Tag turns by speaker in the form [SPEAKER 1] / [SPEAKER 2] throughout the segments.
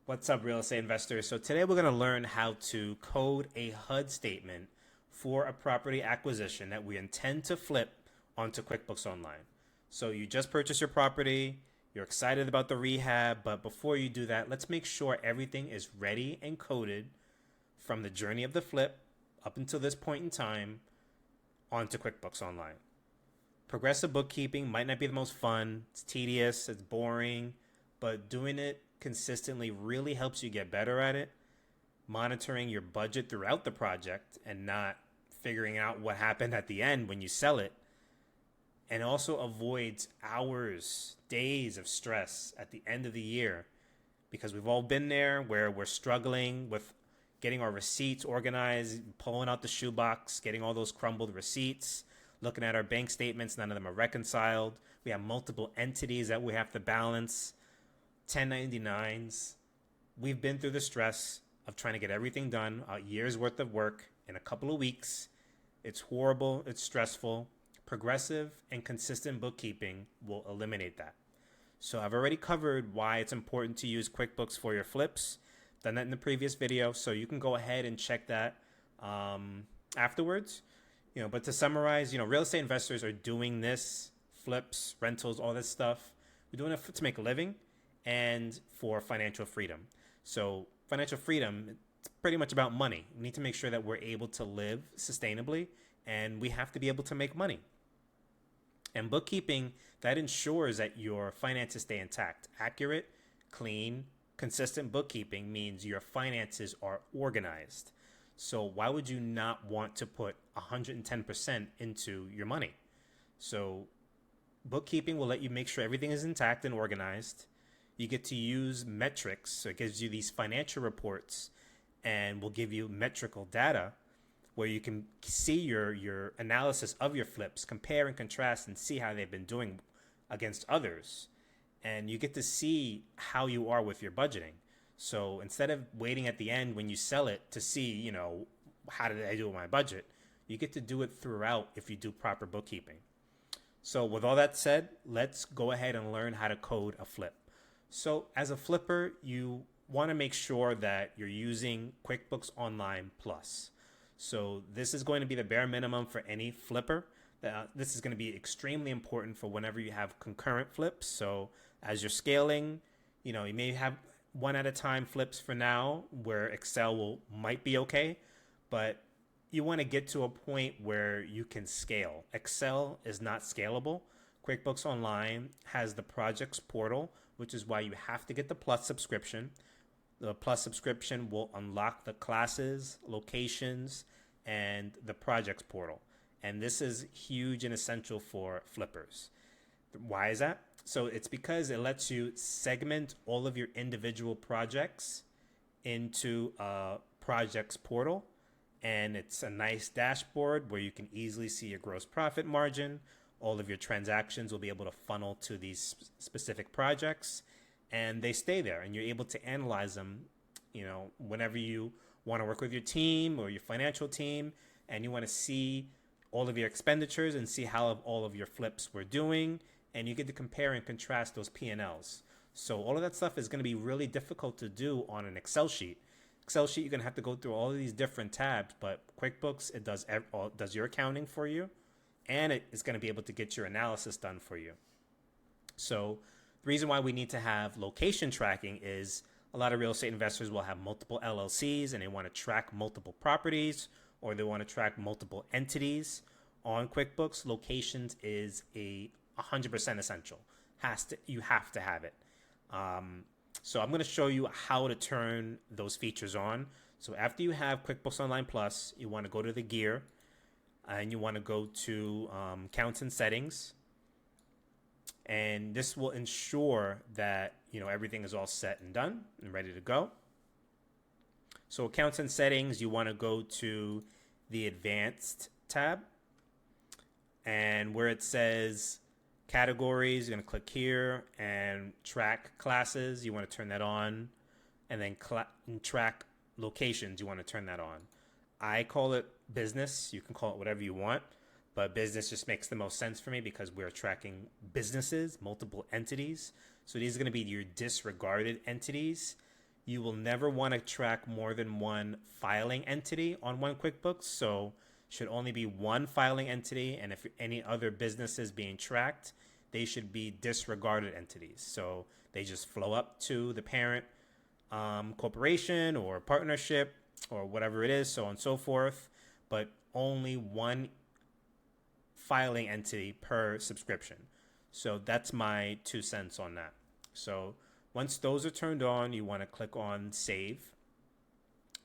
[SPEAKER 1] What's up, real estate investors? So today we're going to learn how to code a HUD statement for a property acquisition that we intend to flip onto QuickBooks Online. So you just purchased your property, you're excited about the rehab, but before you do that, let's make sure everything is ready and coded from the journey of the flip up until this point in time onto QuickBooks Online. Progressive bookkeeping might not be the most fun, it's tedious, it's boring, but doing it consistently really helps you get better at it, monitoring your budget throughout the project and not figuring out what happened at the end when you sell it, and also avoids hours, days of stress at the end of the year, because we've all been there where we're struggling with getting our receipts organized, pulling out the shoebox, getting all those crumbled receipts, looking at our bank statements, none of them are reconciled. We have multiple entities that we have to balance, 1099s. We've been through the stress of trying to get everything done, a year's worth of work in a couple of weeks. It's horrible, it's stressful. Progressive and consistent bookkeeping will eliminate that. So I've already covered why it's important to use QuickBooks for your flips. Done that in the previous video, so you can go ahead and check that afterwards. But to summarize, real estate investors are doing this, flips, rentals, all this stuff. We're doing it to make a living and for financial freedom. So financial freedom, it's pretty much about money. We need to make sure that we're able to live sustainably, and we have to be able to make money. And bookkeeping, that ensures that your finances stay intact. Accurate, clean, consistent bookkeeping means your finances are organized. So why would you not want to put 110% into your money? So bookkeeping will let you make sure everything is intact and organized. You get to use metrics, so it gives you these financial reports and will give you metrical data where you can see your analysis of your flips, compare and contrast, and see how they've been doing against others. And you get to see how you are with your budgeting. So instead of waiting at the end when you sell it to see, how did I do with my budget, you get to do it throughout if you do proper bookkeeping. So with all that said, let's go ahead and learn how to code a flip. So as a flipper, you want to make sure that you're using QuickBooks Online Plus. So this is going to be the bare minimum for any flipper. This is going to be extremely important for whenever you have concurrent flips. So as you're scaling, you may have one at a time flips for now where Excel might be okay, but you want to get to a point where you can scale. Excel is not scalable. QuickBooks Online has the projects portal, which is why you have to get the Plus subscription. The Plus subscription will unlock the classes, locations, and the projects portal. And this is huge and essential for flippers. Why is that? So it's because it lets you segment all of your individual projects into a projects portal. And it's a nice dashboard where you can easily see your gross profit margin. All of your transactions will be able to funnel to these specific projects, and they stay there, and you're able to analyze them, whenever you want to work with your team or your financial team, and you want to see all of your expenditures and see how all of your flips were doing, and you get to compare and contrast those P&Ls. So all of that stuff is going to be really difficult to do on an Excel sheet. Excel sheet, you're going to have to go through all of these different tabs, but QuickBooks, it does your accounting for you, and it is going to be able to get your analysis done for you. So the reason why we need to have location tracking is a lot of real estate investors will have multiple LLCs and they want to track multiple properties, or they want to track multiple entities. On QuickBooks, locations is 100% essential. You have to have it. So I'm going to show you how to turn those features on. So after you have QuickBooks Online Plus, you want to go to the gear, and you want to go to accounts and settings, and this will ensure that everything is all set and done and ready to go. So accounts and settings, you want to go to the advanced tab, and where it says categories, you're going to click here, and track classes, you want to turn that on, and then track locations, you want to turn that on. I call it business. You can call it whatever you want, but business just makes the most sense for me because we're tracking businesses, multiple entities. So these are going to be your disregarded entities. you will never want to track more than one filing entity on one QuickBooks. So should only be one filing entity. And if any other businesses being tracked, they should be disregarded entities. So they just flow up to the parent corporation or partnership or whatever it is, so on and so forth, but only one filing entity per subscription. So that's my 2 cents on that. So once those are turned on, you want to click on Save.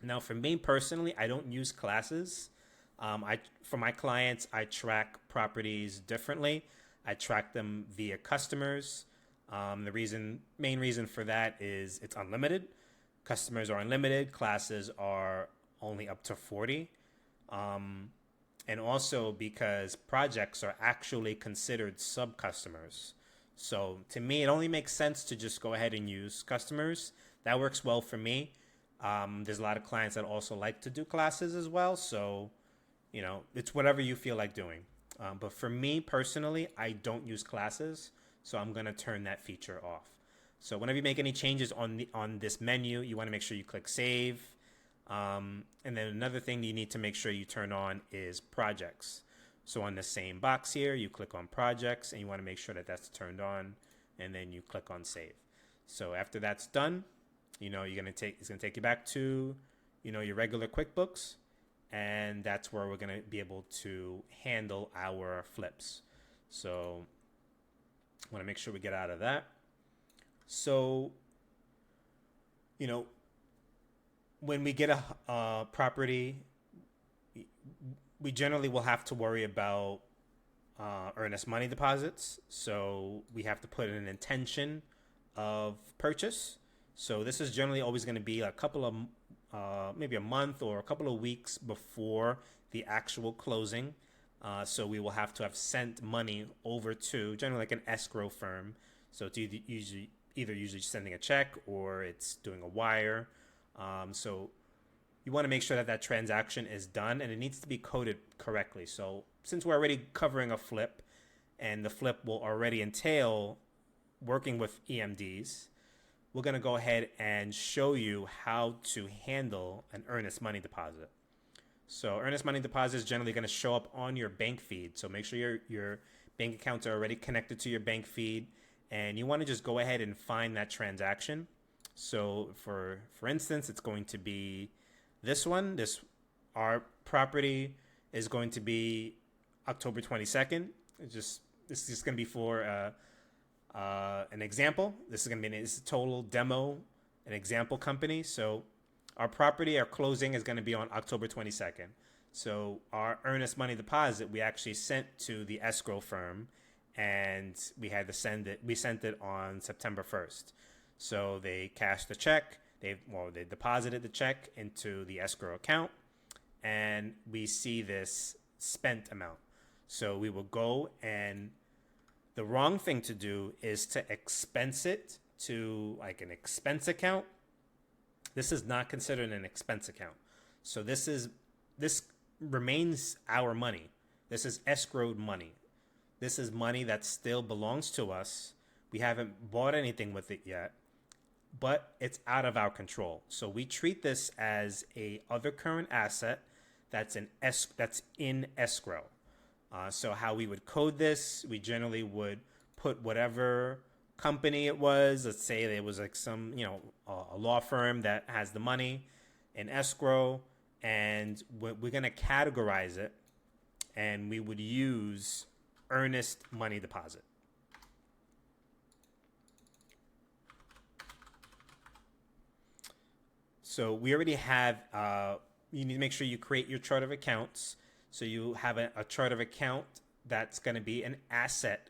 [SPEAKER 1] Now, for me personally, I don't use classes. For my clients, I track properties differently. I track them via customers. The main reason for that is it's unlimited. Customers are unlimited. Classes are only up to 40. And also because projects are actually considered sub-customers. So to me, it only makes sense to just go ahead and use customers. That works well for me. There's a lot of clients that also like to do classes as well. So, it's whatever you feel like doing. But for me personally, I don't use classes. So I'm going to turn that feature off. So whenever you make any changes on this menu, you want to make sure you click Save. And then another thing you need to make sure you turn on is projects. So on the same box here, you click on projects and you want to make sure that that's turned on, and then you click on Save. So after that's done, it's going to take you back to, your regular QuickBooks, and that's where we're going to be able to handle our flips. So I want to make sure we get out of that. So, when we get a property, we generally will have to worry about earnest money deposits. So we have to put in an intention of purchase. So this is generally always going to be a couple of, maybe a month or a couple of weeks before the actual closing. So we will have to have sent money over to generally like an escrow firm. So it's usually sending a check or it's doing a wire. So you want to make sure that transaction is done, and it needs to be coded correctly. So since we're already covering a flip, and the flip will already entail working with EMDs, we're going to go ahead and show you how to handle an earnest money deposit. So earnest money deposit is generally going to show up on your bank feed. So make sure your bank accounts are already connected to your bank feed, and you want to just go ahead and find that transaction. So for instance, it's going to be this one. Our property is going to be October 22nd. This is just going to be for an example. This is going to be a total demo, an example company. So our closing is going to be on October 22nd. So our earnest money deposit, we actually sent to the escrow firm, and we had to send it. We sent it on September 1st. So they cashed the check. They deposited the check into the escrow account, and we see this spent amount. So we will go, and the wrong thing to do is to expense it to like an expense account. This is not considered an expense account. So this remains our money. This is escrowed money. This is money that still belongs to us. We haven't bought anything with it yet, but it's out of our control. So we treat this as a other current asset that's in escrow. So how we would code this, we generally would put whatever company it was. Let's say there was like some, a law firm that has the money in escrow, and we're going to categorize it, and we would use earnest money deposit. So we already have, you need to make sure you create your chart of accounts. So you have a chart of account that's going to be an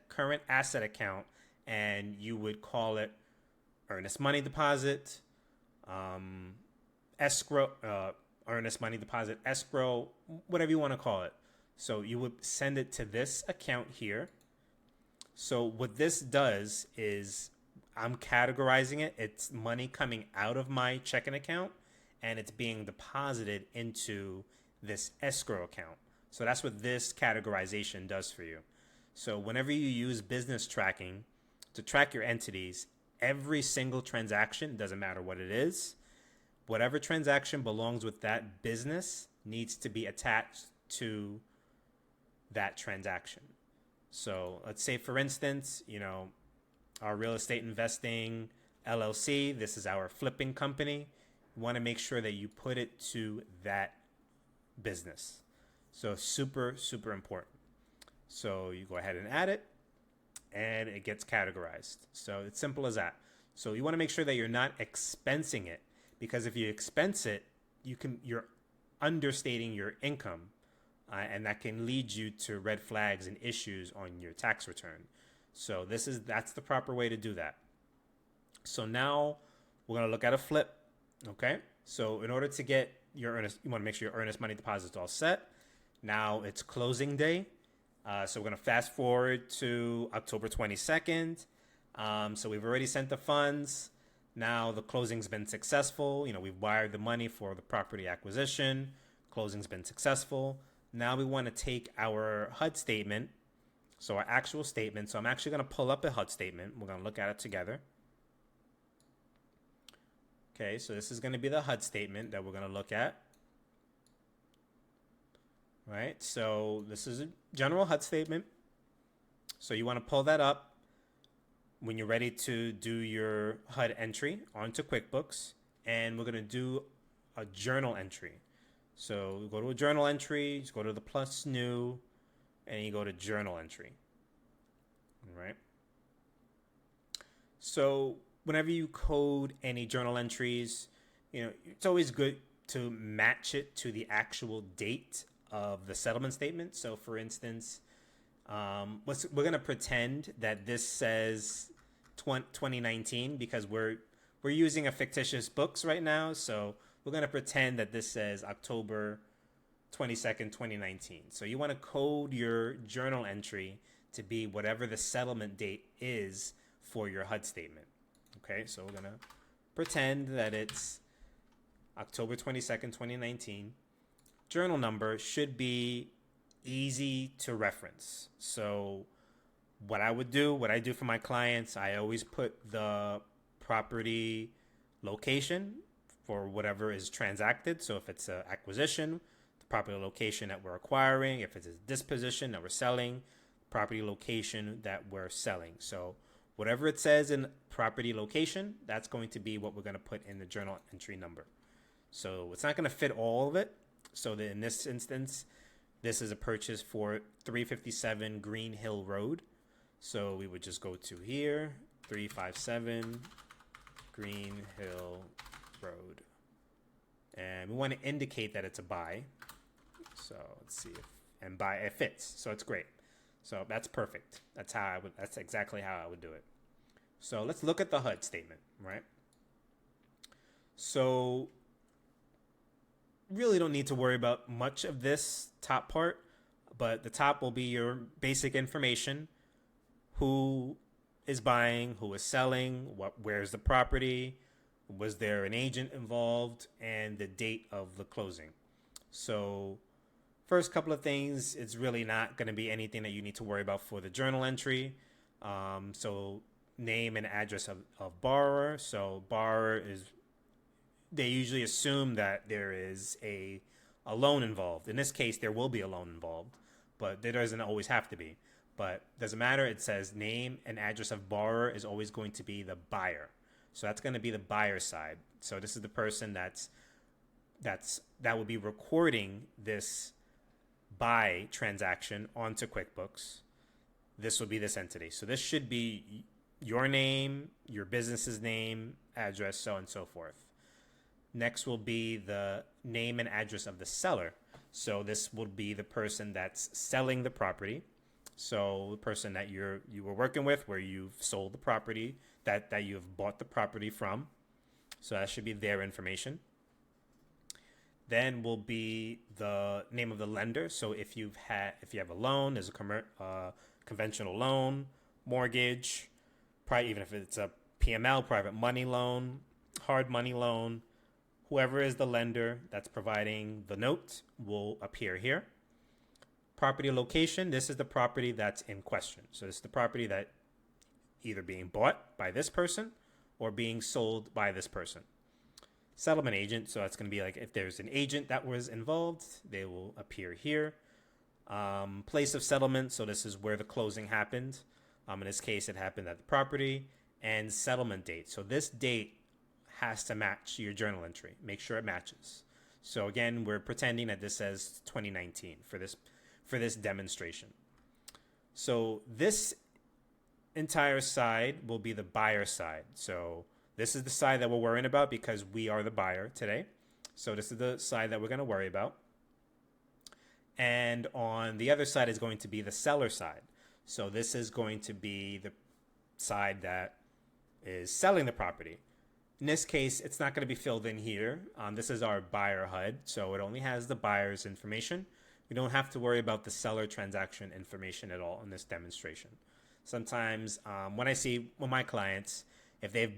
[SPEAKER 1] current asset account, and you would call it earnest money deposit, escrow, earnest money deposit, escrow, whatever you want to call it. So you would send it to this account here. So what this does is I'm categorizing it. It's money coming out of my checking account, and it's being deposited into this escrow account. So that's what this categorization does for you. So whenever you use business tracking to track your entities, every single transaction, doesn't matter what it is, whatever transaction belongs with that business needs to be attached to that transaction. So let's say, for instance, our real estate investing LLC, this is our flipping company. You want to make sure that you put it to that business. So super, super important. So you go ahead and add it, and it gets categorized. So it's simple as that. So you want to make sure that you're not expensing it, because if you expense it, you're understating your income, and that can lead you to red flags and issues on your tax return. So that's the proper way to do that. So now we're going to look at a flip. Okay. So in order to get you want to make sure your earnest money deposit is all set. Now it's closing day. So we're going to fast forward to October 22nd. So we've already sent the funds. Now the closing's been successful. We've wired the money for the property acquisition. Closing's been successful. Now we want to take our HUD statement, so our actual statement. So I'm actually going to pull up a HUD statement. We're going to look at it together. Okay, so this is going to be the HUD statement that we're going to look at. Right, so this is a general HUD statement. So you want to pull that up when you're ready to do your HUD entry onto QuickBooks. And we're going to do a journal entry. So you go to a journal entry, just go to the plus new, and you go to journal entry. All right. So whenever you code any journal entries, it's always good to match it to the actual date of the settlement statement. So for instance, we're going to pretend that this says 2019 because we're using a fictitious books right now. So we're going to pretend that this says October 22nd, 2019. So you want to code your journal entry to be whatever the settlement date is for your HUD statement. Okay, so we're going to pretend that it's October 22nd, 2019. Journal number should be easy to reference. So what I do for my clients, I always put the property location for whatever is transacted. So if it's an acquisition, the property location that we're acquiring. If it's a disposition that we're selling, property location that we're selling. So whatever it says in property location, that's going to be what we're going to put in the journal entry number. So it's not going to fit all of it. So in this instance, this is a purchase for 357 Green Hill Road. So we would just go to here, 357 Green Hill Road. And we want to indicate that it's a buy. So let's see and buy, it fits. So it's great. So that's perfect. That's exactly how I would do it. So let's look at the HUD statement, right? So really don't need to worry about much of this top part, but the top will be your basic information. Who is buying, who is selling, where's the property, was there an agent involved, and the date of the closing. So first couple of things, it's really not going to be anything that you need to worry about for the journal entry. So name and address of borrower. So borrower they usually assume that there is a loan involved. In this case, there will be a loan involved, but there doesn't always have to be. But doesn't matter. It says name and address of borrower is always going to be the buyer. So that's going to be the buyer side. So this is the person that will be recording this buy transaction onto QuickBooks. This will be this entity. So this should be your name, your business's name, address, so on and so forth. Next will be the name and address of the seller. So this will be the person that's selling the property. So the person that you were working with, where you've sold the property, that you've bought the property from. So that should be their information. Then will be the name of the lender. So if you have a loan, there's a conventional loan, mortgage, probably even if it's a PML, private money loan, hard money loan, whoever is the lender that's providing the note will appear here. Property location, this is the property that's in question. So this is the property that either being bought by this person or being sold by this person. settlement agent. So that's going to be like if there's an agent that was involved, they will appear here. Place of settlement. So this is where the closing happened. In this case, it happened at the property. And settlement date. So this date has to match your journal entry. Make sure it matches. So again, we're pretending that this says 2019 for this demonstration. So this entire side will be the buyer side. So this is the side that we're worrying about because we are the buyer today. So this is the side that we're going to worry about. And on the other side is going to be the seller side. So this is going to be the side that is selling the property. In this case, it's not going to be filled in here. This is our buyer HUD, so it only has the buyer's information. We don't have to worry about the seller transaction information at all in this demonstration. Sometimes when I see with my clients, if they've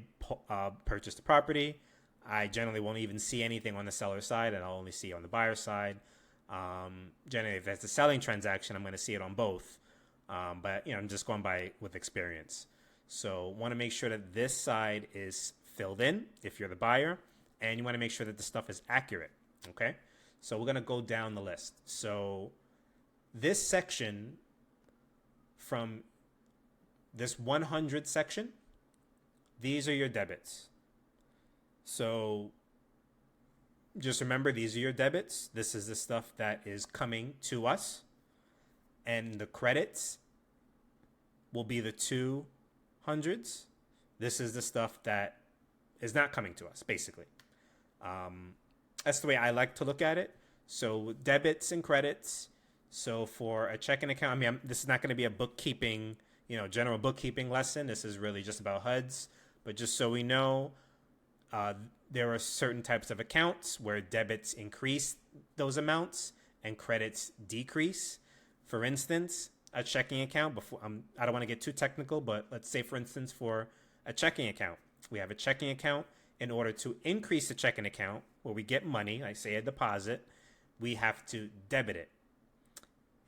[SPEAKER 1] purchased a property, I generally won't even see anything on the seller side, and I'll only see on the buyer side. Generally, if that's a selling transaction, I'm going to see it on both. But I'm just going by with experience. So want to make sure that this side is filled in if you're the buyer, and you want to make sure that the stuff is accurate. Okay, so we're going to go down the list. So this section, from this 100 section, these are your debits. So just remember, these are your debits. This is the stuff that is coming to us, and the credits will be the 200s. This is the stuff that is not coming to us, basically. That's the way I like to look at it. So debits and credits. So for a checking account, this is not going to be a bookkeeping, general bookkeeping lesson. This is really just about HUDs. But just so we know, there are certain types of accounts where debits increase those amounts and credits decrease. For instance, a checking account, I don't want to get too technical, but let's say, for instance, for a checking account, we have a checking account. In order to increase the checking account where we get money, I say a deposit, we have to debit it.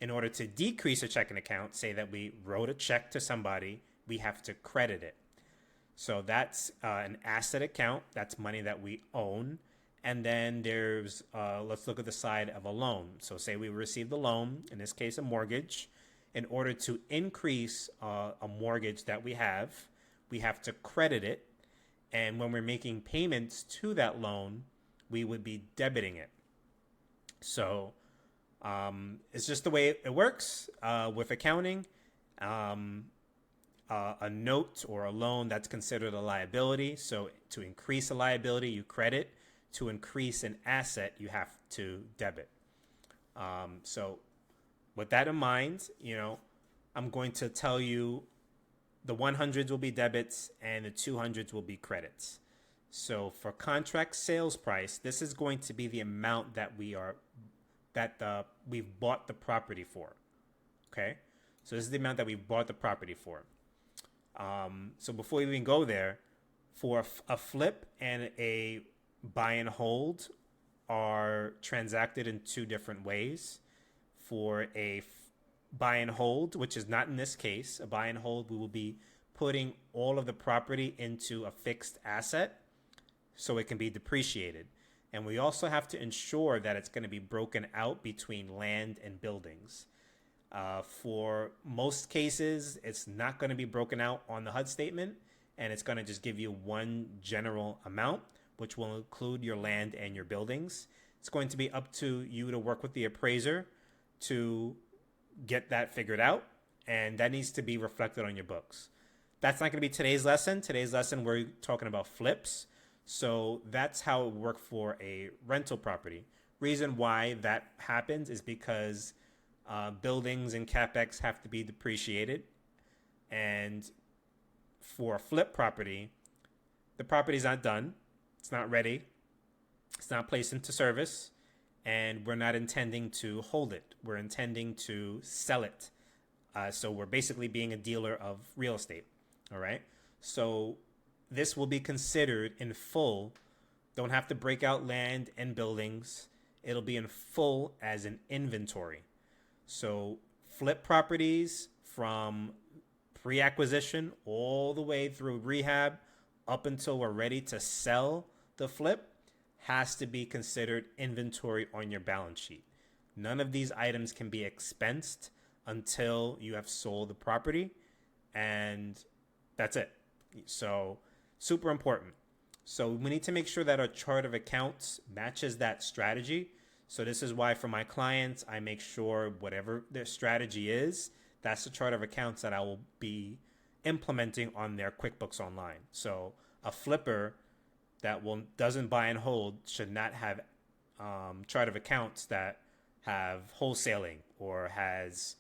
[SPEAKER 1] In order to decrease a checking account, say that we wrote a check to somebody, we have to credit it. So that's an asset account. That's money that we own. And then there's, let's look at the side of a loan. So say we received a loan, in this case a mortgage. In order to increase a mortgage that we have to credit it. And when we're making payments to that loan, we would be debiting it. So it's just the way it works with accounting. A note or a loan, that's considered a liability. So to increase a liability, you credit. To increase an asset, you have to debit. So with that in mind, I'm going to tell you the 100s will be debits and the 200s will be credits. So for contract sales price, this is going to be the amount that we've bought the property for. Okay, so this is the amount that we bought the property for. So before we even go there, for a flip and a buy and hold are transacted in two different ways. For a buy and hold, which is not in this case, a buy and hold, we will be putting all of the property into a fixed asset so it can be depreciated. And we also have to ensure that it's going to be broken out between land and buildings. For most cases, it's not going to be broken out on the HUD statement, and it's going to just give you one general amount, which will include your land and your buildings. It's going to be up to you to work with the appraiser to get that figured out, and that needs to be reflected on your books. That's not going to be today's lesson. Today's lesson, we're talking about flips. So that's how it works for a rental property. Reason why that happens is because buildings and CapEx have to be depreciated. And for a flip property, the property's not done. It's not ready. It's not placed into service. And we're not intending to hold it. We're intending to sell it. So we're basically being a dealer of real estate. All right. So this will be considered in full. Don't have to break out land and buildings. It'll be in full as an inventory. So flip properties from pre-acquisition all the way through rehab up until we're ready to sell the flip. has to be considered inventory on your balance sheet. None of these items can be expensed until you have sold the property, and that's it. So super important. So we need to make sure that our chart of accounts matches that strategy. So this is why for my clients, I make sure whatever their strategy is, that's the chart of accounts that I will be implementing on their QuickBooks Online. So a flipper that doesn't buy and hold should not have chart of accounts that have wholesaling or has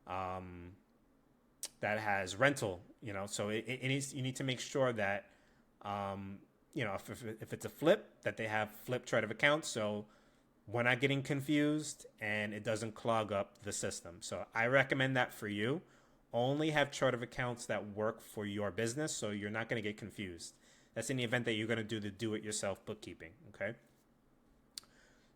[SPEAKER 1] that has rental. So it needs, you need to make sure that if it's a flip, that they have flip chart of accounts, so we're not getting confused and it doesn't clog up the system. So I recommend that for you. Only have chart of accounts that work for your business, so you're not going to get confused. That's in the event that you're going to do the do-it-yourself bookkeeping, okay?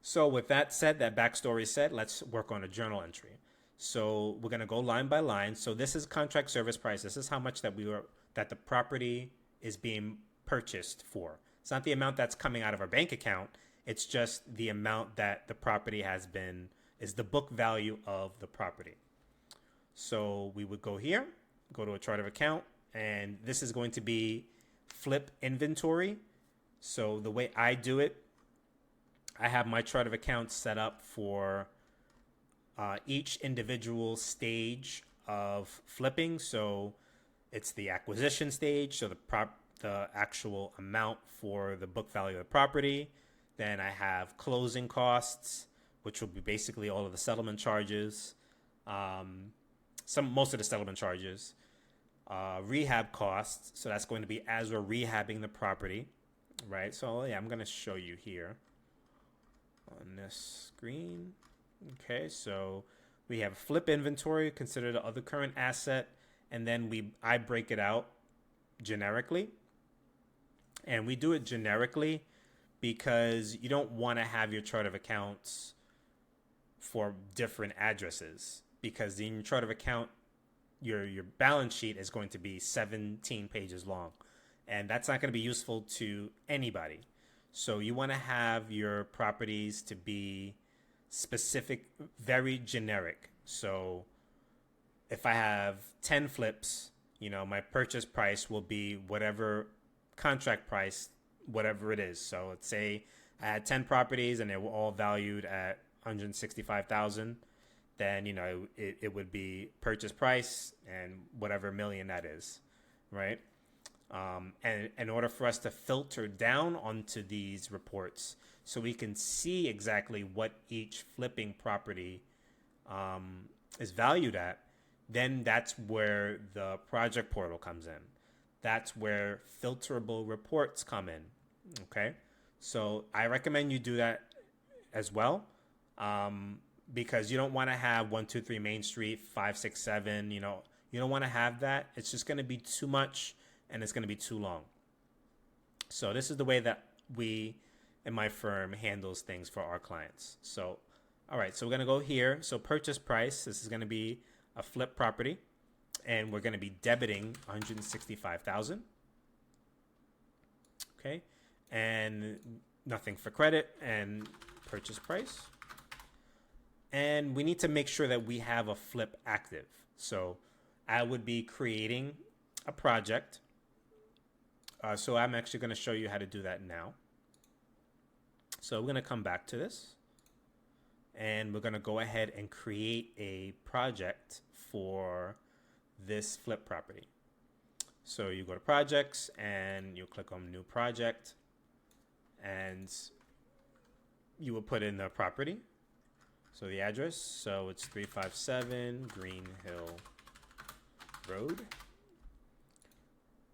[SPEAKER 1] So with that said, that backstory said, let's work on a journal entry. So we're going to go line by line. So this is contract service price. This is how much that the property is being purchased for. It's not the amount that's coming out of our bank account. It's just the amount that the property is the book value of the property. So we would go here, go to a chart of account, and this is going to be flip inventory. So the way I do it, I have my chart of accounts set up for each individual stage of flipping. So it's the acquisition stage, so the actual amount for the book value of the property. Then I have closing costs, which will be basically all of the settlement charges, most of the settlement charges, rehab costs. So that's going to be as we're rehabbing the property, right? So yeah, I'm going to show you here on this screen. Okay, so we have flip inventory, consider the other current asset, and then I break it out generically. And we do it generically because you don't want to have your chart of accounts for different addresses, because in your chart of account, your balance sheet is going to be 17 pages long, and that's not going to be useful to anybody. So you want to have your properties to be specific, very generic. So if I have 10 flips, my purchase price will be whatever contract price, whatever it is. So let's say I had 10 properties and they were all valued at $165,000. Then, it would be purchase price and whatever million that is, right? And in order for us to filter down onto these reports so we can see exactly what each flipping property is valued at, then that's where the project portal comes in. That's where filterable reports come in, okay? So I recommend you do that as well, because you don't want to have 123 Main Street, 567, you don't want to have that. It's just going to be too much and it's going to be too long. So this is the way that we in my firm handles things for our clients. So, all right, so we're going to go here. So purchase price, this is going to be a flip property, and we're going to be debiting $165,000. Okay, and nothing for credit and purchase price. And we need to make sure that we have a flip active. So I would be creating a project. So I'm actually going to show you how to do that now. So we're going to come back to this, and we're going to go ahead and create a project for this flip property. So you go to projects and you click on new project, and you will put in the property. So the address, so it's 357 Green Hill Road.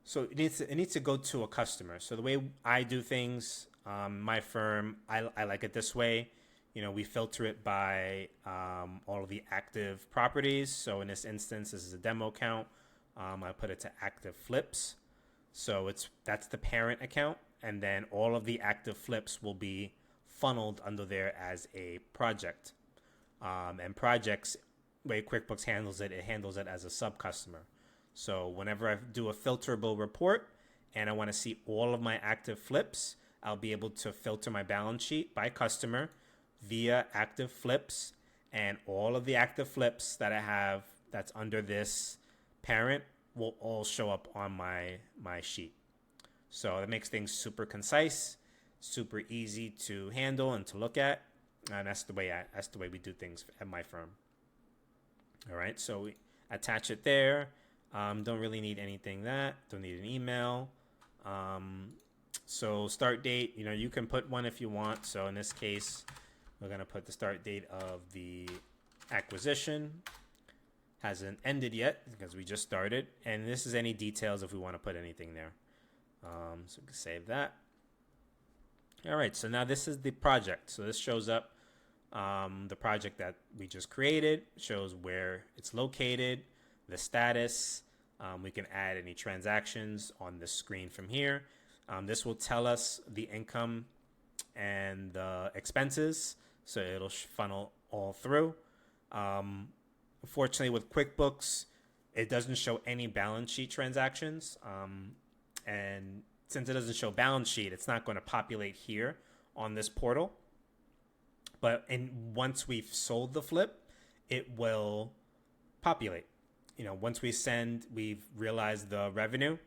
[SPEAKER 1] So it needs to go to a customer. So the way I do things, my firm, I like it this way. We filter it by all of the active properties. So in this instance, this is a demo account. I put it to active flips. So that's the parent account, and then all of the active flips will be funneled under there as a project. And projects, the way QuickBooks handles it handles it as a sub-customer. So whenever I do a filterable report and I want to see all of my active flips, I'll be able to filter my balance sheet by customer via active flips, and all of the active flips that I have that's under this parent will all show up on my sheet. So that makes things super concise, super easy to handle and to look at, and that's the way we do things at my firm. All right, so we attach it there. Don't really need anything don't need an email. So start date, you can put one if you want. So in this case, we're gonna put the start date of the acquisition. Hasn't ended yet because we just started, and this is any details if we want to put anything there. So we can save that. All right, so now this is the project. So this shows up the project that we just created, shows where it's located, the status. We can add any transactions on the screen from here. This will tell us the income and the expenses, so it'll funnel all through. Unfortunately, with QuickBooks, it doesn't show any balance sheet transactions. And since it doesn't show balance sheet, it's not going to populate here on this portal. But once we've sold the flip, it will populate. Once we've realized the revenue,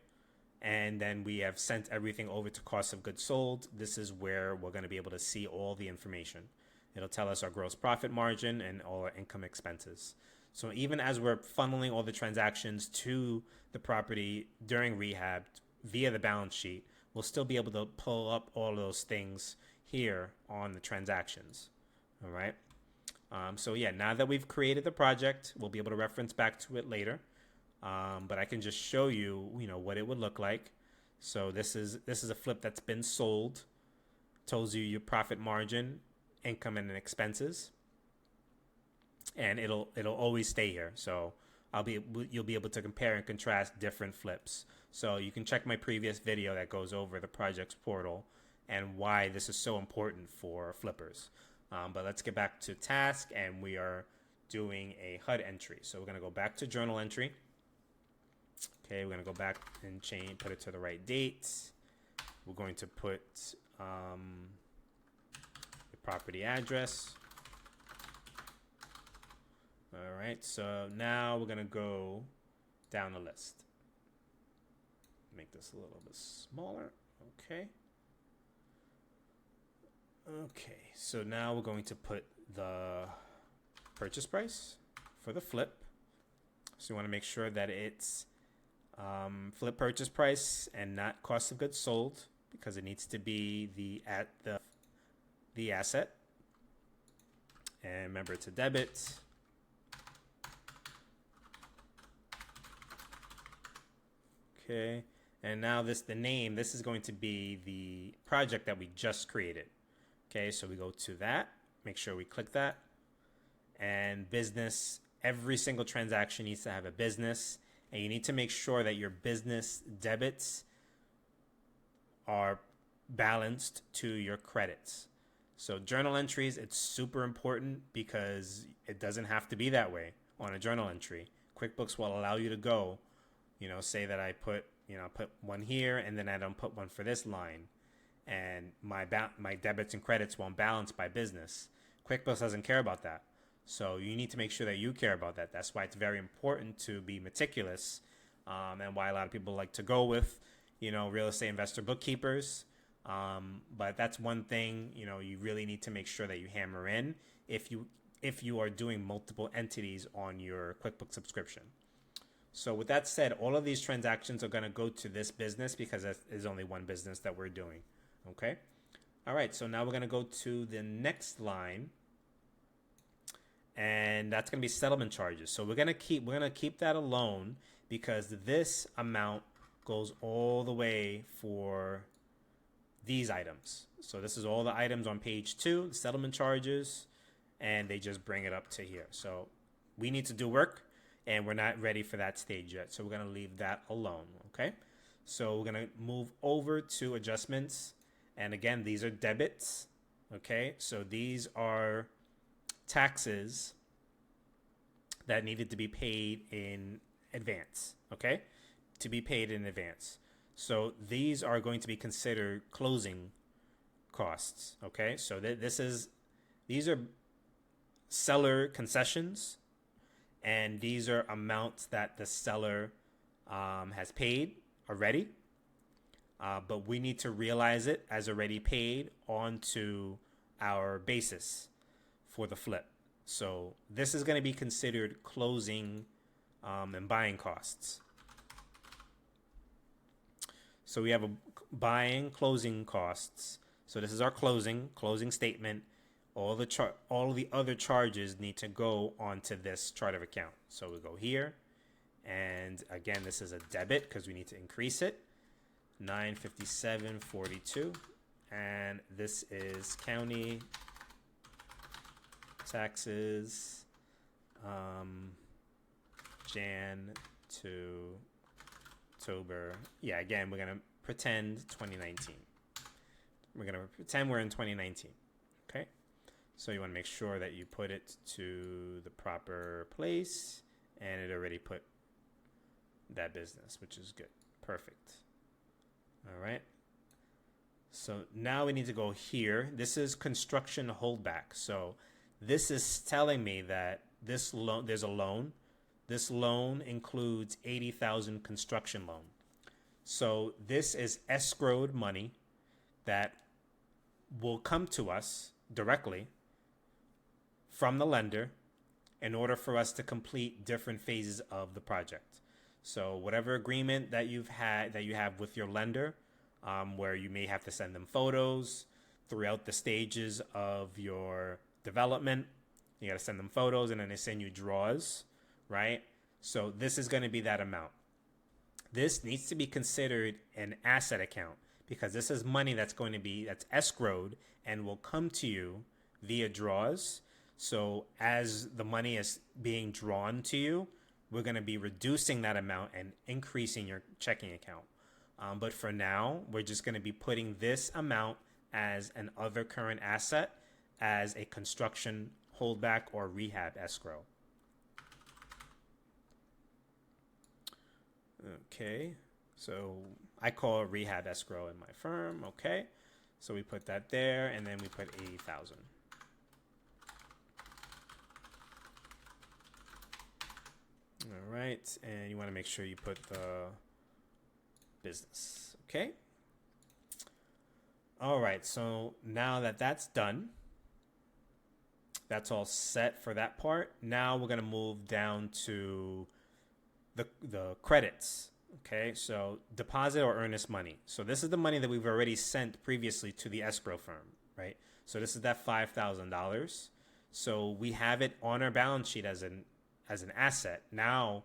[SPEAKER 1] and then we have sent everything over to cost of goods sold. This is where we're going to be able to see all the information. It'll tell us our gross profit margin and all our income expenses. So even as we're funneling all the transactions to the property during rehab via the balance sheet, we'll still be able to pull up all those things here on the transactions. All right. So yeah, now that we've created the project, we'll be able to reference back to it later. But I can just show you, what it would look like. So this is a flip that's been sold. Tells you your profit margin, income, and expenses. And it'll always stay here. So you'll be able to compare and contrast different flips. So you can check my previous video that goes over the projects portal and why this is so important for flippers. But let's get back to task, and we are doing a HUD entry. So we're going to go back to journal entry. Okay, we're going to go back and put it to the right date. We're going to put the property address. All right, so now we're going to go down the list. Make this a little bit smaller. Okay. Okay, so now we're going to put the purchase price for the flip. So you want to make sure that it's flip purchase price and not cost of goods sold, because it needs to be the asset. And remember, it's a debit. Okay, and now the name, this is going to be the project that we just created. Okay, so we go to that, make sure we click that, and business, every single transaction needs to have a business, and you need to make sure that your business debits are balanced to your credits. So journal entries, it's super important because it doesn't have to be that way on a journal entry. QuickBooks will allow you to go, say that I put one here and then I don't put one for this line, and my debits and credits won't balance by business. QuickBooks doesn't care about that. So you need to make sure that you care about that. That's why it's very important to be meticulous, and why a lot of people like to go with, real estate investor bookkeepers. But that's one thing, you really need to make sure that you hammer in if you are doing multiple entities on your QuickBooks subscription. So with that said, all of these transactions are going to go to this business because there's only one business that we're doing. Okay. All right. So now we're going to go to the next line, and that's going to be settlement charges. So we're going to keep that alone because this amount goes all the way for these items. So this is all the items on page 2, the settlement charges, and they just bring it up to here. So we need to do work, and we're not ready for that stage yet. So we're going to leave that alone. Okay. So we're going to move over to adjustments. And again, these are debits. Okay. So these are taxes that needed to be paid in advance. Okay. To be paid in advance. So these are going to be considered closing costs. Okay, so these are seller concessions, and these are amounts that the seller has paid already, but we need to realize it as already paid onto our basis for the flip. So this is going to be considered closing and buying costs. So we have a buying, closing costs. So this is our closing statement. All the other charges need to go onto this chart of account. So we go here, and again, this is a debit because we need to increase it. 957.42, and this is county taxes, Jan to October. Yeah, again, we're gonna pretend 2019. We're gonna pretend we're in 2019. Okay, so you want to make sure that you put it to the proper place, and it already put that business, which is good. Perfect. All right. So now we need to go here. This is construction holdback. So this is telling me that this loan, there's a loan. This loan includes $80,000 construction loan. So this is escrowed money that will come to us directly from the lender in order for us to complete different phases of the project. So whatever agreement that you have with your lender, where you may have to send them photos throughout the stages of your development, you got to send them photos, and then they send you draws, right? So this is going to be that amount. This needs to be considered an asset account because this is money that's escrowed and will come to you via draws. So as the money is being drawn to you, we're going to be reducing that amount and increasing your checking account. But for now, we're just going to be putting this amount as an other current asset as a construction holdback or rehab escrow. Okay, so I call it rehab escrow in my firm. Okay, so we put that there, and then we put 80,000. All right, and you want to make sure you put the business. Okay. All right, so now that that's done, that's all set for that part. Now we're going to move down to the credits. Okay, so deposit or earnest money. So this is the money that we've already sent previously to the escrow firm, right? So this is that $5,000. So we have it on our balance sheet as an asset. Now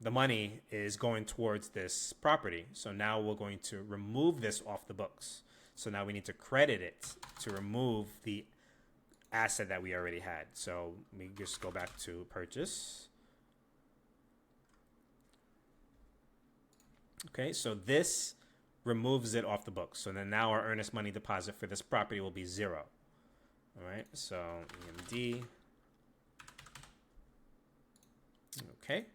[SPEAKER 1] the money is going towards this property. So now we're going to remove this off the books. So now we need to credit it to remove the asset that we already had. So we just go back to purchase. Okay, so this removes it off the books. So then now our earnest money deposit for this property will be 0. All right, so EMD. Okay.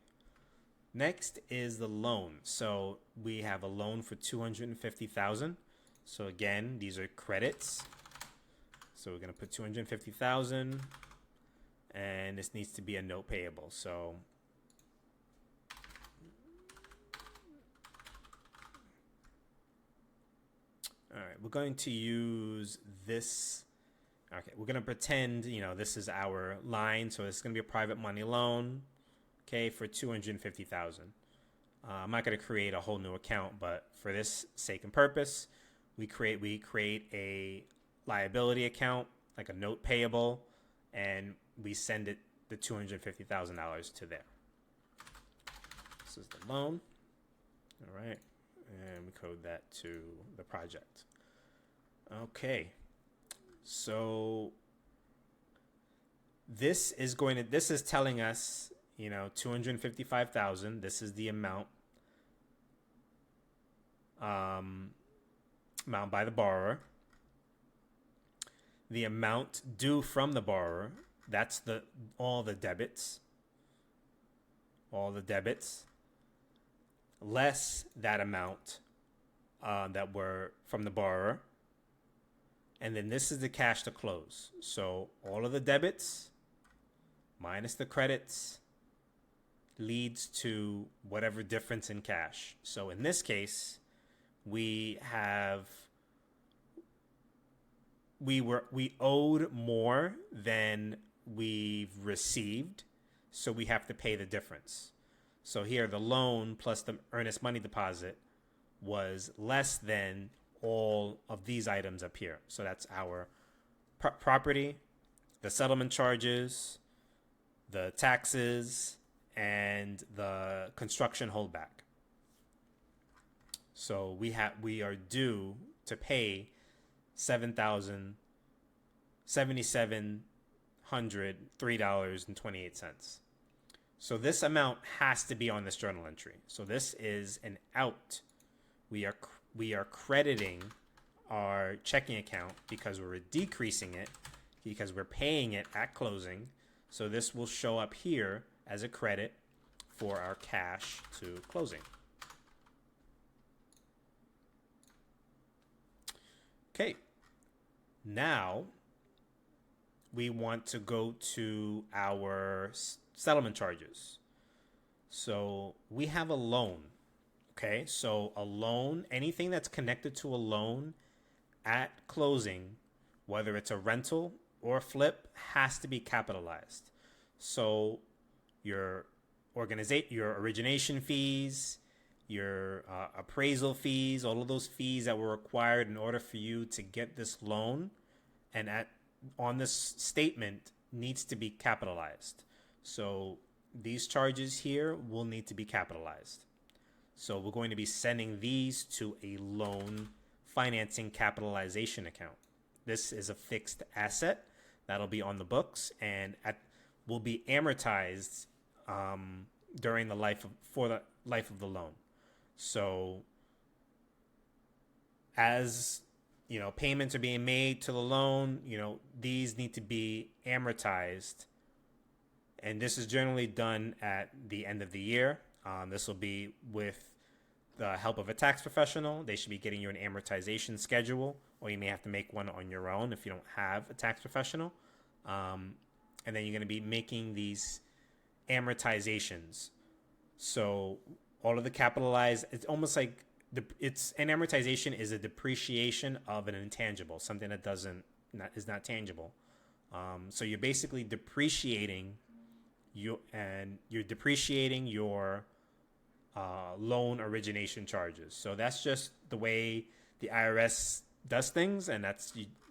[SPEAKER 1] Next is the loan. So we have a loan for $250,000. So again, these are credits. So we're going to put $250,000, and this needs to be a note payable. So all right, we're going to use this. Okay, we're going to pretend, this is our line. So it's going to be a private money loan, okay, for $250,000. I'm not going to create a whole new account, but for this sake and purpose, we create a liability account, like a note payable, and we send it the $250,000 to there. This is the loan. All right. And we code that to the project. Okay. So this is telling us, $255,000. This is the amount by the borrower. The amount due from the borrower, that's all the debits. Less that amount that were from the borrower. And then this is the cash to close. So all of the debits minus the credits leads to whatever difference in cash. So in this case, we owed more than we've received, so we have to pay the difference. So here the loan plus the earnest money deposit was less than all of these items up here. So that's our property, the settlement charges, the taxes, and the construction holdback. So we are due to pay $7,703.28. So this amount has to be on this journal entry. So this is an out. We are crediting our checking account because we're decreasing it because we're paying it at closing. So this will show up here as a credit for our cash to closing. Okay, now we want to go to our settlement charges. So we have a loan. Okay, so a loan, anything that's connected to a loan at closing, whether it's a rental or a flip, has to be capitalized. So your origination fees, your appraisal fees, all of those fees that were required in order for you to get this loan and on this statement needs to be capitalized. So these charges here will need to be capitalized. So we're going to be sending these to a loan financing capitalization account. This is a fixed asset that'll be on the books and will be amortized during the life of the loan. So as payments are being made to the loan, these need to be amortized, and this is generally done at the end of the year. This will be with the help of a tax professional. They should be getting you an amortization schedule, or you may have to make one on your own if you don't have a tax professional. And then you're going to be making these amortizations. So all of the capitalized, it's almost like an amortization is a depreciation of an intangible, something that is not tangible. So you're basically depreciating your loan origination charges. So that's just the way the IRS does things, and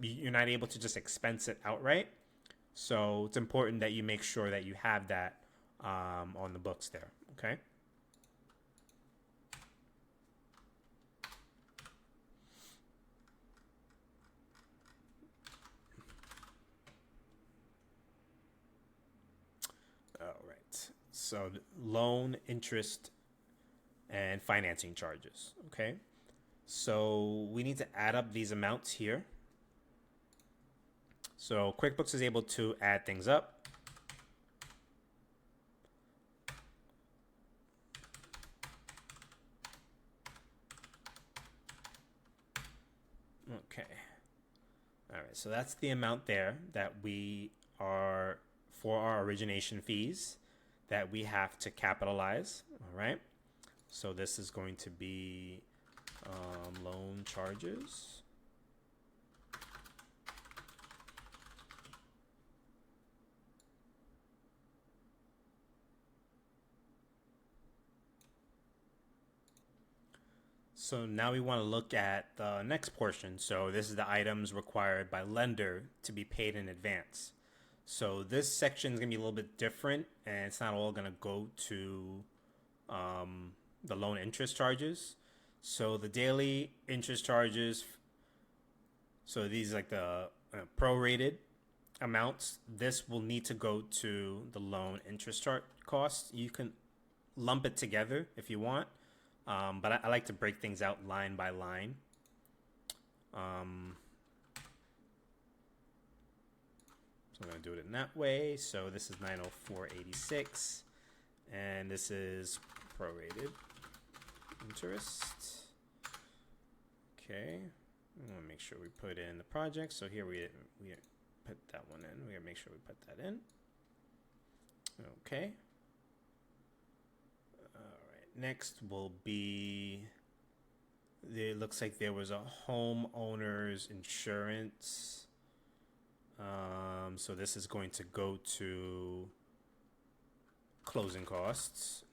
[SPEAKER 1] you're not able to just expense it outright. So it's important that you make sure that you have that on the books there. Okay. All right. So loan, interest, and financing charges. Okay. So we need to add up these amounts here. So QuickBooks is able to add things up. Okay. All right. So that's the amount there that we are for our origination fees that we have to capitalize. All right. So this is going to be loan charges. So now we want to look at the next portion. So this is the items required by lender to be paid in advance. So this section is going to be a little bit different, and it's not all going to go to the loan interest charges. So the daily interest charges, so these are like the prorated amounts. This will need to go to the loan interest costs. You can lump it together if you want. But I like to break things out line by line. So I'm going to do it in that way. So this is 904.86, and this is prorated interest. Okay. We want to make sure we put in the project. So here we put that one in. We gotta make sure we put that in. Okay. All right. Next will be, it looks like there was a homeowner's insurance. So this is going to go to closing costs.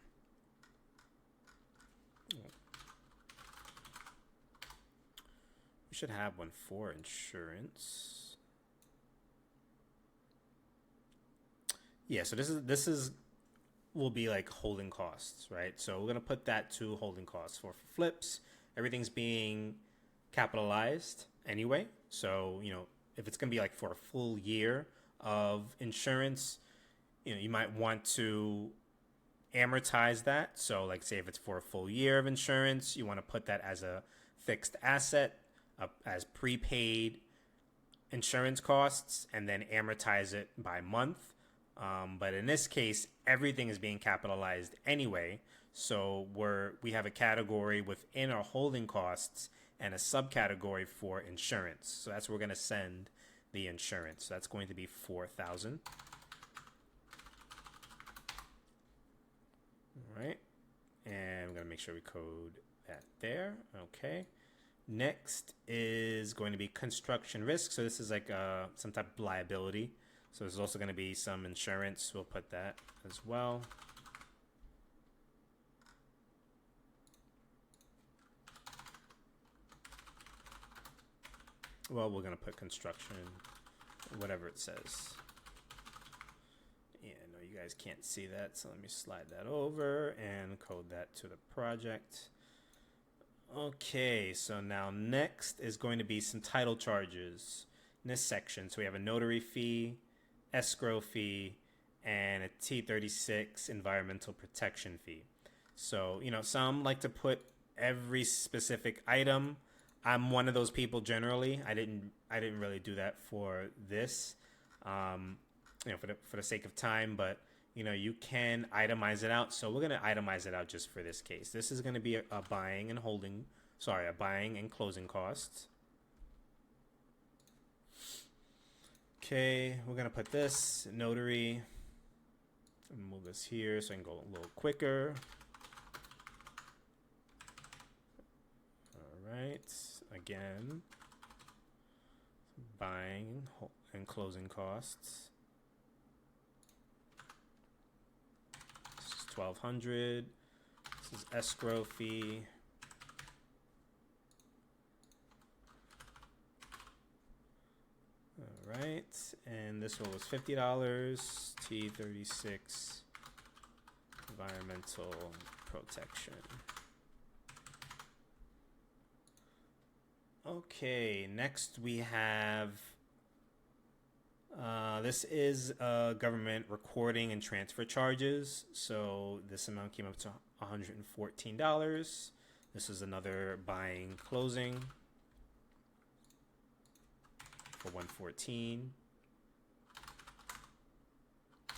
[SPEAKER 1] We should have one for insurance. Yeah, so this is will be like holding costs, right? So we're gonna put that to holding costs for flips. Everything's being capitalized anyway. So, you know, if it's gonna be like for a full year of insurance, you know, you might want to amortize that. So like say if it's for a full year of insurance, you want to put that as a fixed asset, as prepaid insurance costs, and then amortize it by month. But in this case, everything is being capitalized anyway. So we have a category within our holding costs and a subcategory for insurance. So that's where we're going to send the insurance. So that's going to be $4,000. All right. And we're going to make sure we code that there. Okay. Next is going to be construction risk. So this is like some type of liability. So there's also going to be some insurance. We'll put that as well. Well, we're going to put construction, whatever it says. Yeah, no, you guys can't see that. So let me slide that over and code that to the project. Okay, so now next is going to be some title charges in this section. So we have a notary fee, escrow fee, and a T36 environmental protection fee. So, you know, some like to put every specific item. I'm one of those people generally. I didn't really do that for this, you know, for the sake of time, but you know, you can itemize it out. So we're going to itemize it out just for this case. This is going to be a buying and closing costs. Okay, we're going to put this notary, move this here so I can go a little quicker. All right, again, buying and closing costs. $1,200. This is escrow fee. All right, and this one was $50. T36 environmental protection. Okay, next we have this is government recording and transfer charges. So this amount came up to $114. This is another buying closing for $114.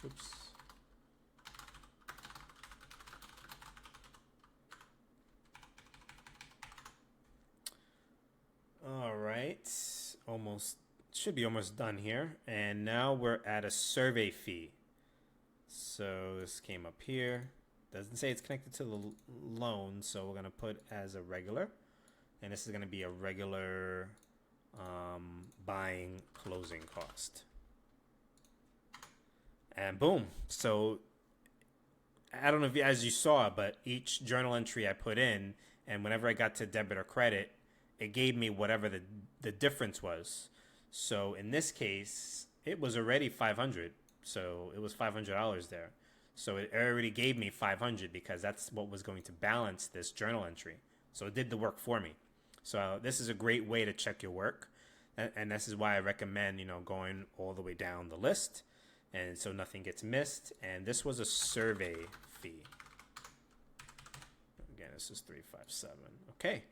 [SPEAKER 1] Oops. All right, should be almost done here. And now we're at a survey fee. So this came up here. Doesn't say it's connected to the loan, so we're going to put as a regular. And this is going to be a regular buying closing cost. And boom. So I don't know if as you saw, but each journal entry I put in, and whenever I got to debit or credit, it gave me whatever the difference was. So in this case, it was already $500. So it was $500 there. So it already gave me $500 because that's what was going to balance this journal entry. So it did the work for me. So this is a great way to check your work. And this is why I recommend, you know, going all the way down the list. And so nothing gets missed. And this was a survey fee. Again, this is 357. Okay.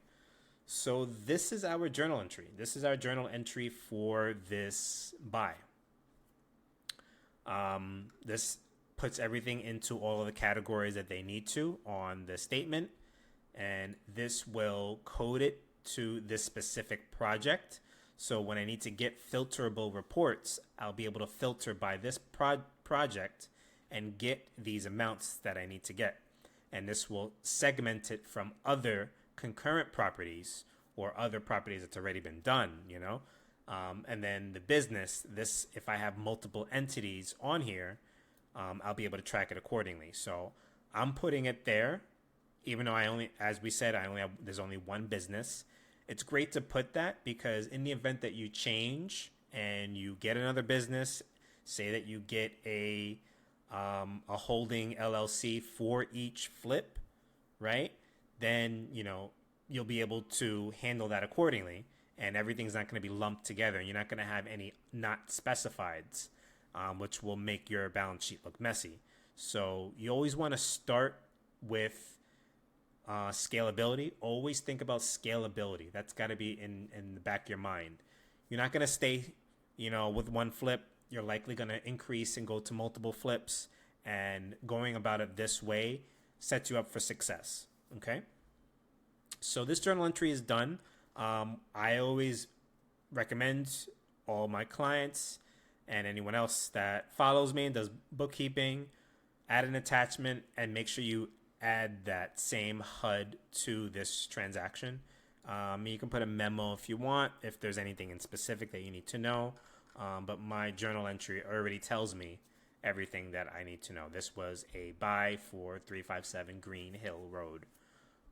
[SPEAKER 1] So this is our journal entry. This is our journal entry for this buy. This puts everything into all of the categories that they need to on the statement. And this will code it to this specific project. So when I need to get filterable reports, I'll be able to filter by this project and get these amounts that I need to get. And this will segment it from other concurrent properties or other properties that's already been done, you know. And then the business, this, if I have multiple entities on here, I'll be able to track it accordingly. So I'm putting it there, even though I only, as we said, there's only one business. It's great to put that because in the event that you change and you get another business, say that you get a holding LLC for each flip, right? Then, you know, you'll be able to handle that accordingly, and everything's not going to be lumped together. And you're not going to have any not specifieds, which will make your balance sheet look messy. So you always want to start with scalability. Always think about scalability. That's got to be in the back of your mind. You're not going to stay, you know, with one flip. You're likely going to increase and go to multiple flips, and going about it this way sets you up for success. Okay. So this journal entry is done. I always recommend all my clients and anyone else that follows me and does bookkeeping, add an attachment and make sure you add that same HUD to this transaction. You can put a memo if you want, if there's anything in specific that you need to know. But my journal entry already tells me everything that I need to know. This was a buy for 357 Green Hill Road.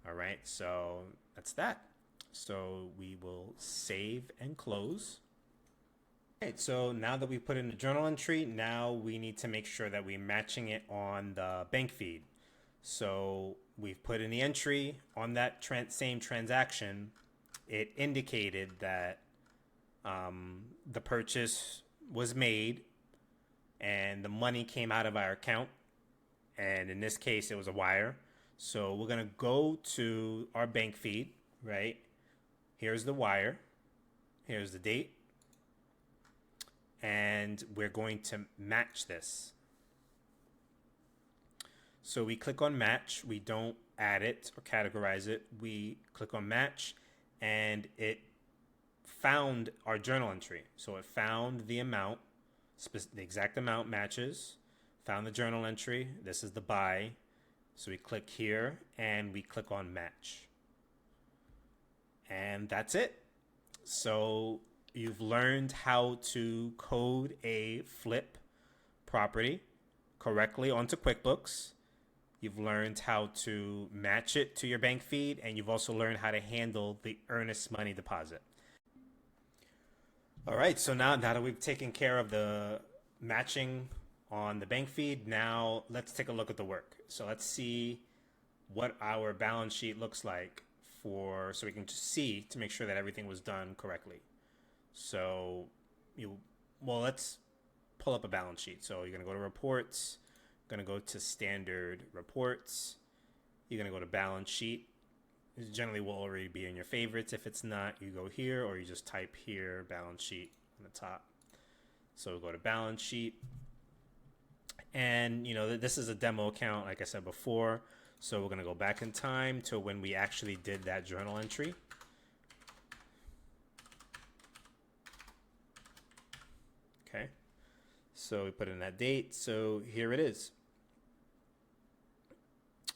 [SPEAKER 1] All right, so that's that. So we will save and close. All right, so now that we put in the journal entry, now we need to make sure that we're matching it on the bank feed. So we've put in the entry on that same transaction. It indicated that the purchase was made and the money came out of our account. And in this case, it was a wire. So we're going to go to our bank feed, right? Here's the wire. Here's the date. And we're going to match this. So we click on match. We don't add it or categorize it. We click on match, and it found our journal entry. So it found the amount, the exact amount matches, found the journal entry. This is the buy. So we click here and we click on match. And that's it. So you've learned how to code a flip property correctly onto QuickBooks. You've learned how to match it to your bank feed, and you've also learned how to handle the Earnest Money Deposit. All right, so now that we've taken care of the matching on the bank feed, now let's take a look at the work. So let's see what our balance sheet looks like so we can just see to make sure that everything was done correctly. So let's pull up a balance sheet. So you're going to go to reports, going to go to standard reports. You're going to go to balance sheet. This generally will already be in your favorites. If it's not, you go here, or you just type here balance sheet on the top. So we'll go to balance sheet. And, you know, this is a demo account, like I said before. So we're going to go back in time to when we actually did that journal entry. Okay. So we put in that date. So here it is.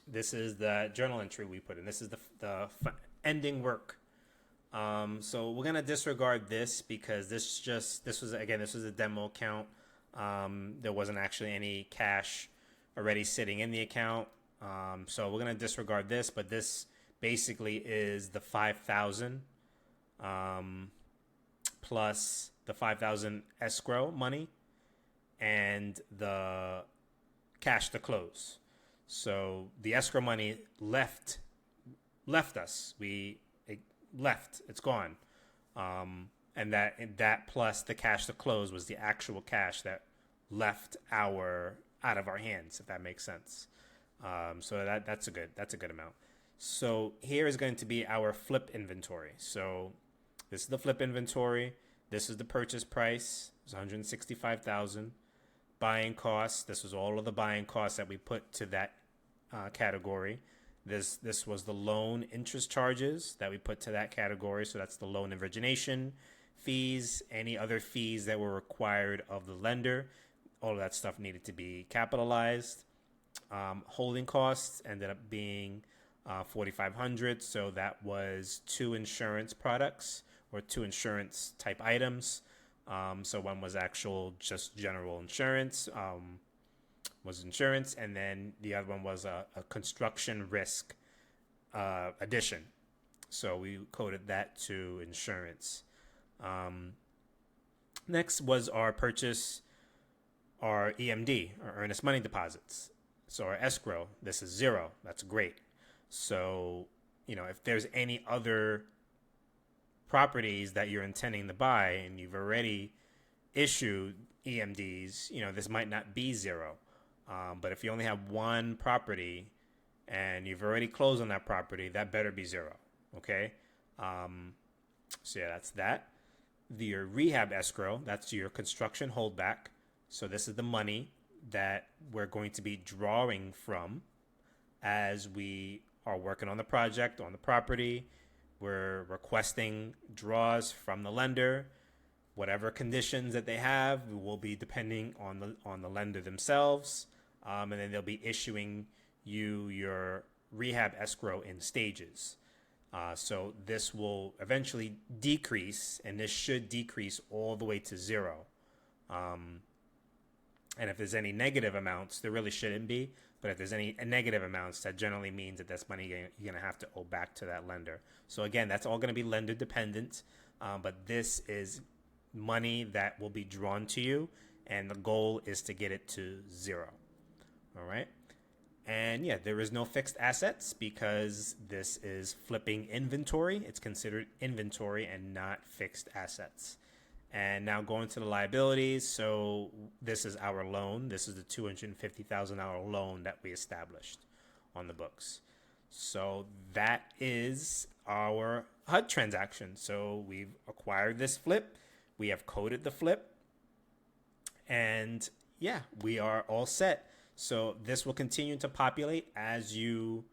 [SPEAKER 1] This is the journal entry we put in. This is the ending work. So we're going to disregard this because this was a demo account. There wasn't actually any cash already sitting in the account. So we're going to disregard this, but this basically is the 5,000 plus the 5,000 escrow money and the cash to close. So the escrow money left us. It left. It's gone. And that plus the cash to close was the actual cash that left out of our hands, if that makes sense. So that's a good amount. So here is going to be our flip inventory. So this is the flip inventory. This is the purchase price. It's $165,000. Buying costs. This was all of the buying costs that we put to that category. This was the loan interest charges that we put to that category. So that's the loan origination fees, any other fees that were required of the lender. All of that stuff needed to be capitalized. Holding costs ended up being $4,500. So that was 2 insurance products or 2 insurance type items. So one was actual just general insurance, and then the other one was a construction risk addition. So we coded that to insurance. Next was our EMD, our earnest money deposits. So our escrow, this is 0. That's great. So, if there's any other properties that you're intending to buy and you've already issued EMDs, this might not be 0. But if you only have one property and you've already closed on that property, that better be 0. Okay. So yeah, that's that. Your rehab escrow, that's your construction holdback. So this is the money that we're going to be drawing from as we are working on the project, on the property. We're requesting draws from the lender. Whatever conditions that they have will be depending on the lender themselves. And then they'll be issuing you your rehab escrow in stages. So this will eventually decrease, and this should decrease all the way to 0. And if there's any negative amounts, there really shouldn't be. But if there's any negative amounts, that generally means that that's money you're going to have to owe back to that lender. So again, that's all going to be lender dependent. But this is money that will be drawn to you, and the goal is to get it to 0. All right. And yeah, there is no fixed assets because this is flipping inventory. It's considered inventory and not fixed assets. And now going to the liabilities. So this is our loan. This is the $250,000 loan that we established on the books. So that is our HUD transaction. So we've acquired this flip. We have coded the flip. And yeah, we are all set. So this will continue to populate as you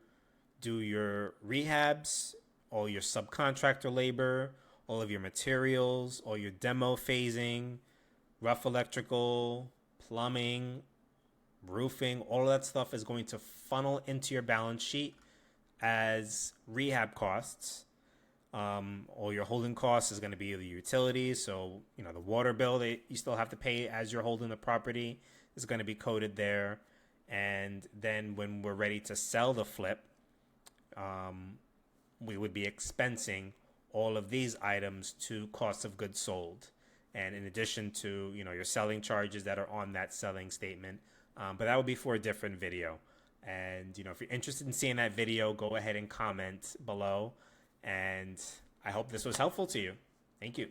[SPEAKER 1] do your rehabs, all your subcontractor labor, all of your materials, all your demo phasing, rough electrical, plumbing, roofing. All of that stuff is going to funnel into your balance sheet as rehab costs. All your holding costs is going to be the utilities. So, the water bill that you still have to pay as you're holding the property is going to be coded there. And then when we're ready to sell the flip, we would be expensing all of these items to cost of goods sold. And in addition to, your selling charges that are on that selling statement. But that would be for a different video. And, if you're interested in seeing that video, go ahead and comment below. And I hope this was helpful to you. Thank you.